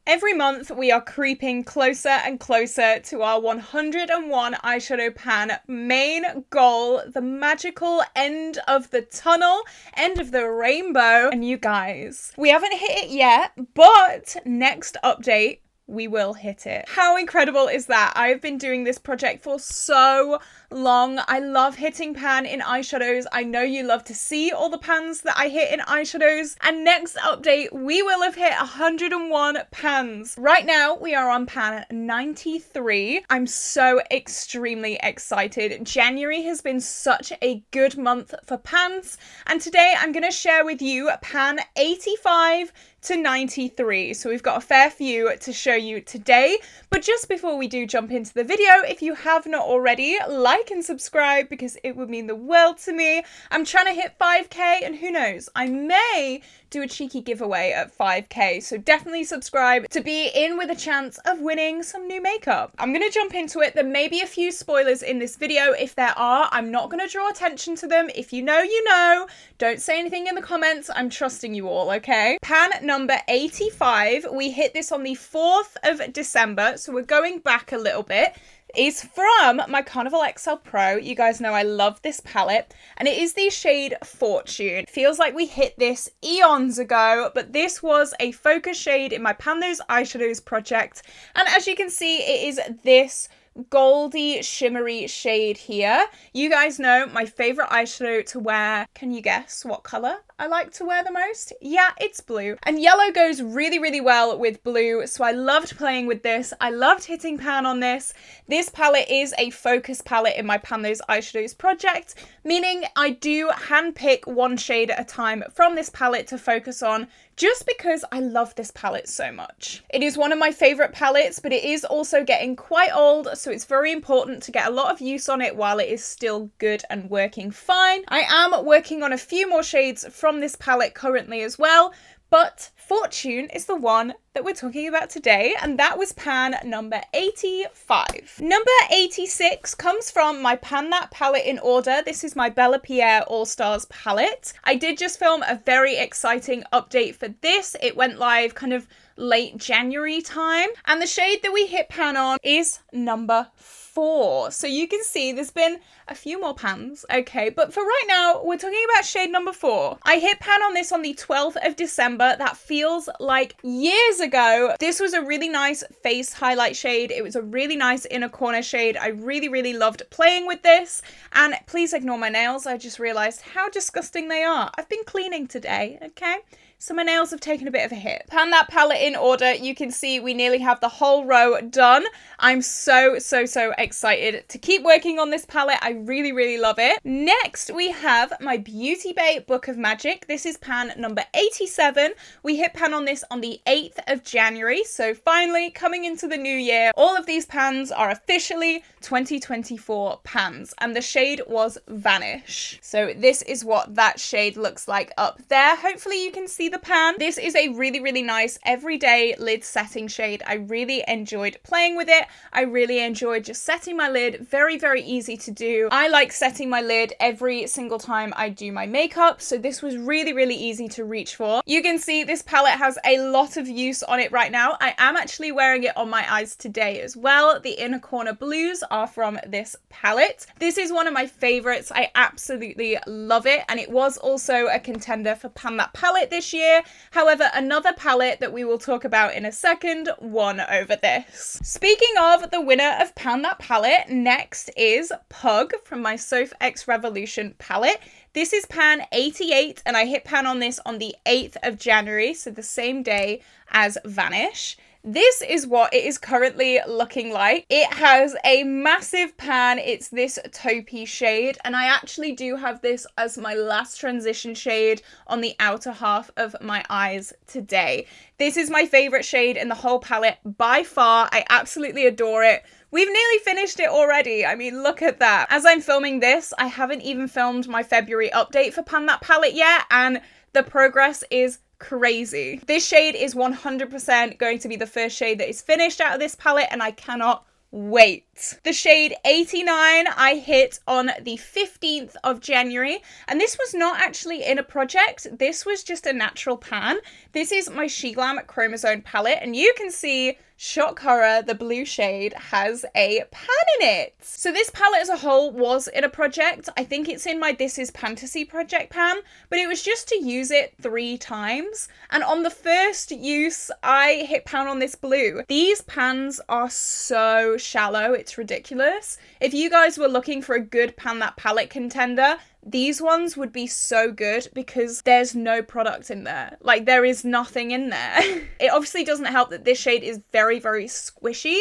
Every month we are creeping closer and closer to our 101 eyeshadow pan main goal, the magical end of the tunnel, end of the rainbow. And you guys, we haven't hit it yet, but next update, we will hit it. How incredible is that? I've been doing this project for so long. I love hitting pan in eyeshadows. I know you love to see all the pans that I hit in eyeshadows. And next update, we will have hit 101 pans. Right now, we are on pan 93. I'm so extremely excited. January has been such a good month for pans. And today I'm going to share with you pan 85 to 93. So we've got a fair few to show you today. But just before we do jump into the video, if you have not already, like and subscribe because it would mean the world to me. I'm trying to hit 5k and who knows, I may do a cheeky giveaway at 5k. So definitely subscribe to be in with a chance of winning some new makeup. I'm going to jump into it. There may be a few spoilers in this video. If there are, I'm not going to draw attention to them. If you know, you know. Don't say anything in the comments. I'm trusting you all, okay? Pan number 85. We hit this on the 4th of December. So we're going back a little bit. Is from my Carnival XL Pro. You guys know I love this palette, and it is the shade Fortune. Feels like we hit this eons ago, but this was a focus shade in my Pan Those Eyeshadows project, and as you can see, it is this goldy shimmery shade here. You guys know my favorite eyeshadow to wear. Can you guess what color I like to wear the most? Yeah, it's blue. And yellow goes really, really well with blue, so I loved playing with this. I loved hitting pan on this. This palette is a focus palette in my Pan Those Eyeshadows project, meaning I do handpick one shade at a time from this palette to focus on, just because I love this palette so much. It is one of my favorite palettes, but it is also getting quite old, so it's very important to get a lot of use on it while it is still good and working fine. I am working on a few more shades from this palette currently as well, but Fortune is the one that we're talking about today, and that was pan number 85. Number 86 comes from my Pan That palette in order. This is my Bella Pierre All Stars palette. I did just film a very exciting update for this. It went live kind of late January time, and the shade that we hit pan on is number 4. So you can see there's been a few more pans, okay, but for right now, we're talking about shade number 4. I hit pan on this on the 12th of December. That feels like years ago. This was a really nice face highlight shade. It was a really nice inner corner shade. I really, really loved playing with this. And please ignore my nails. I just realized how disgusting they are. I've been cleaning today, okay? So my nails have taken a bit of a hit. Pan That palette in order. You can see we nearly have the whole row done. I'm so excited to keep working on this palette. I really, really love it. Next, we have my BeautyBay Book of Magic. This is pan number 87. We hit pan on this on the 8th of January. So finally, coming into the new year, all of these pans are officially 2024 pans. And the shade was Vanish. So this is what that shade looks like up there. Hopefully you can see the pan. This is a really, really nice everyday lid setting shade. I really enjoyed playing with it. I really enjoyed just setting my lid. Very, very easy to do. I like setting my lid every single time I do my makeup, so this was really, really easy to reach for. You can see this palette has a lot of use on it right now. I am actually wearing it on my eyes today as well. The inner corner blues are from this palette. This is one of my favorites. I absolutely love it, and it was also a contender for Pan That palette this year. However, another palette that we will talk about in a second won over this. Speaking of the winner of Pan That palette, next is Pug from my Soph X Revolution palette. This is pan 88, and I hit pan on this on the 8th of January, so the same day as Vanish. This is what it is currently looking like. It has a massive pan. It's this taupey shade, and I actually do have this as my last transition shade on the outer half of my eyes today. This is my favorite shade in the whole palette by far. I absolutely adore it. We've nearly finished it already. I mean, look at that. As I'm filming this, I haven't even filmed my February update for Pan That palette yet, and the progress is crazy. This shade is 100% going to be the first shade that is finished out of this palette, and I cannot wait. The shade 89 I hit on the 15th of January, and this was not actually in a project. This was just a natural pan. This is my SheGlam Chromosome palette, and you can see, shock horror, the blue shade has a pan in it. So this palette as a whole was in a project. I think it's in my This Is Fantasy project pan, but it was just to use it 3 times. And on the first use, I hit pan on this blue. These pans are so shallow, it's ridiculous. If you guys were looking for a good pan that palette contender, these ones would be so good because there's no product in there. Like, there is nothing in there. It obviously doesn't help that this shade is very, very squishy,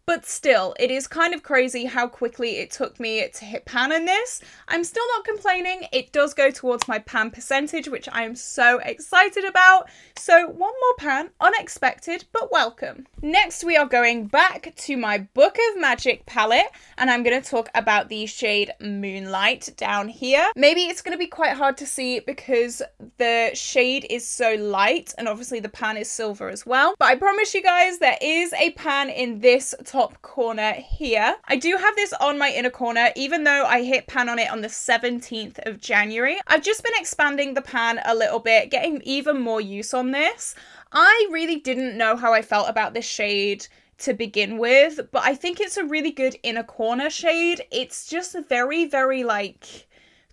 but still, it is kind of crazy how quickly it took me to hit pan in this. I'm still not complaining. It does go towards my pan percentage, which I am so excited about. So one more pan, unexpected, but welcome. Next, we are going back to my Book of Magic palette, and I'm going to talk about the shade Moonlight down here. Maybe it's going to be quite hard to see because the shade is so light, and obviously the pan is silver as well. But I promise you guys, there is a pan in this top corner here. I do have this on my inner corner, even though I hit pan on it on the 17th of January. I've just been expanding the pan a little bit, getting even more use on this. I really didn't know how I felt about this shade to begin with, but I think it's a really good inner corner shade. It's just very, very like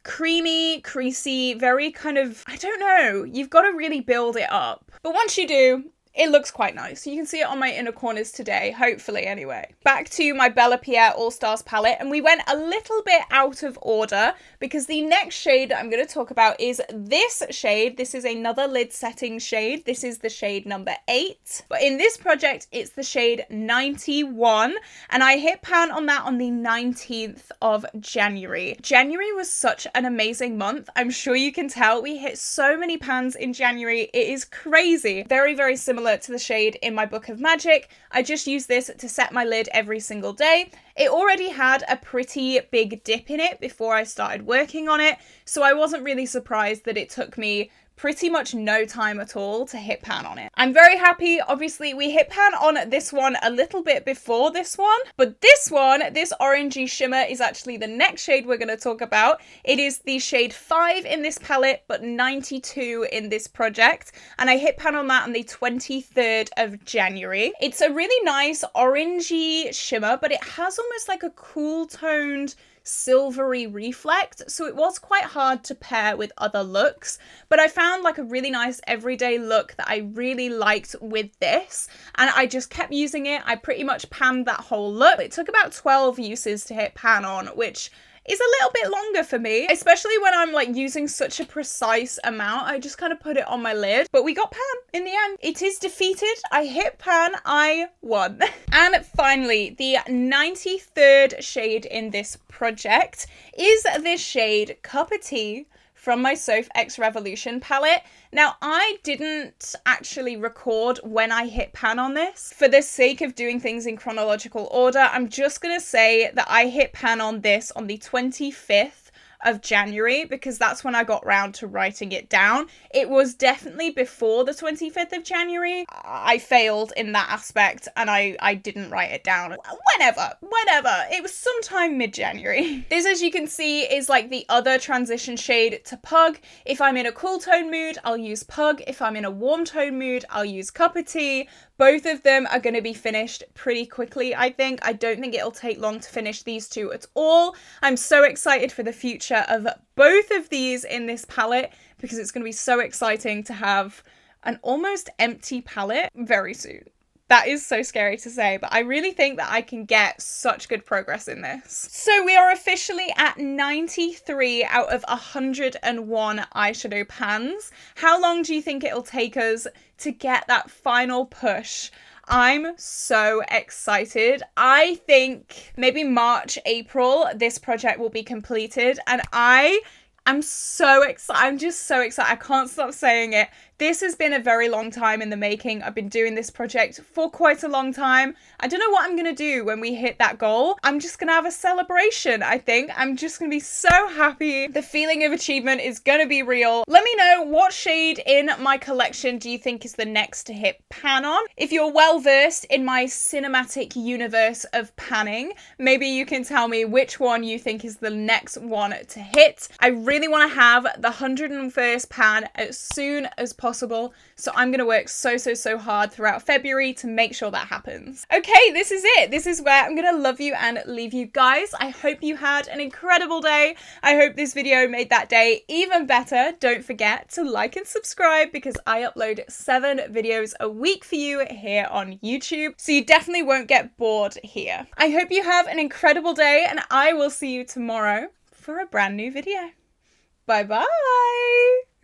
creamy, creasy, very kind of, I don't know, you've got to really build it up. But once you do, it looks quite nice. You can see it on my inner corners today, hopefully anyway. Back to my Bella Pierre All Stars palette, and we went a little bit out of order because the next shade that I'm going to talk about is this shade. This is another lid setting shade. This is the shade number 8. But in this project, it's the shade 91, and I hit pan on that on the 19th of January. January was such an amazing month. I'm sure you can tell. We hit so many pans in January. It is crazy. Very, very similar to the shade in my Book of Magic. I just use this to set my lid every single day. It already had a pretty big dip in it before I started working on it, so I wasn't really surprised that it took me pretty much no time at all to hit pan on it. I'm very happy. Obviously, we hit pan on this one a little bit before this one, but this one, this orangey shimmer, is actually the next shade we're going to talk about. It is the shade 5 in this palette, but 92 in this project, and I hit pan on that on the 23rd of January. It's a really nice orangey shimmer, but it has almost like a cool toned silvery reflect, so it was quite hard to pair with other looks, but I found like a really nice everyday look that I really liked with this, and I just kept using it. I pretty much panned that whole look. It took about 12 uses to hit pan on, which is a little bit longer for me, especially when I'm like using such a precise amount. I just kind of put it on my lid, but we got pan in the end. It is defeated. I hit pan, I won. And finally, the 93rd shade in this project is this shade Cup of Tea from my Soph X Revolution palette. Now, I didn't actually record when I hit pan on this. For the sake of doing things in chronological order, I'm just gonna say that I hit pan on this on the 25th of January because that's when I got round to writing it down. It was definitely before the 25th of January. I failed in that aspect and I didn't write it down. Whenever. It was sometime mid-January. This, as you can see, is like the other transition shade to Pug. If I'm in a cool tone mood, I'll use Pug. If I'm in a warm tone mood, I'll use Cup of Tea. Both of them are going to be finished pretty quickly, I think. I don't think it'll take long to finish these two at all. I'm so excited for the future of both of these in this palette because it's going to be so exciting to have an almost empty palette very soon. That is so scary to say, but I really think that I can get such good progress in this. So we are officially at 93 out of 101 eyeshadow pans. How long do you think it'll take us to get that final push? I'm so excited. I think maybe March, April, this project will be completed, and I'm so excited. I'm just so excited. I can't stop saying it This has been a very long time in the making. I've been doing this project for quite a long time. I don't know what I'm going to do when we hit that goal. I'm just going to have a celebration, I think. I'm just going to be so happy. The feeling of achievement is going to be real. Let me know what shade in my collection do you think is the next to hit pan on. If you're well versed in my cinematic universe of panning, maybe you can tell me which one you think is the next one to hit. I really want to have the 101st pan as soon as possible, so I'm going to work so hard throughout February to make sure that happens. Okay, this is it. This is where I'm going to love you and leave you guys. I hope you had an incredible day. I hope this video made that day even better. Don't forget to like and subscribe because I upload 7 videos a week for you here on YouTube, so you definitely won't get bored here. I hope you have an incredible day and I will see you tomorrow for a brand new video. Bye bye!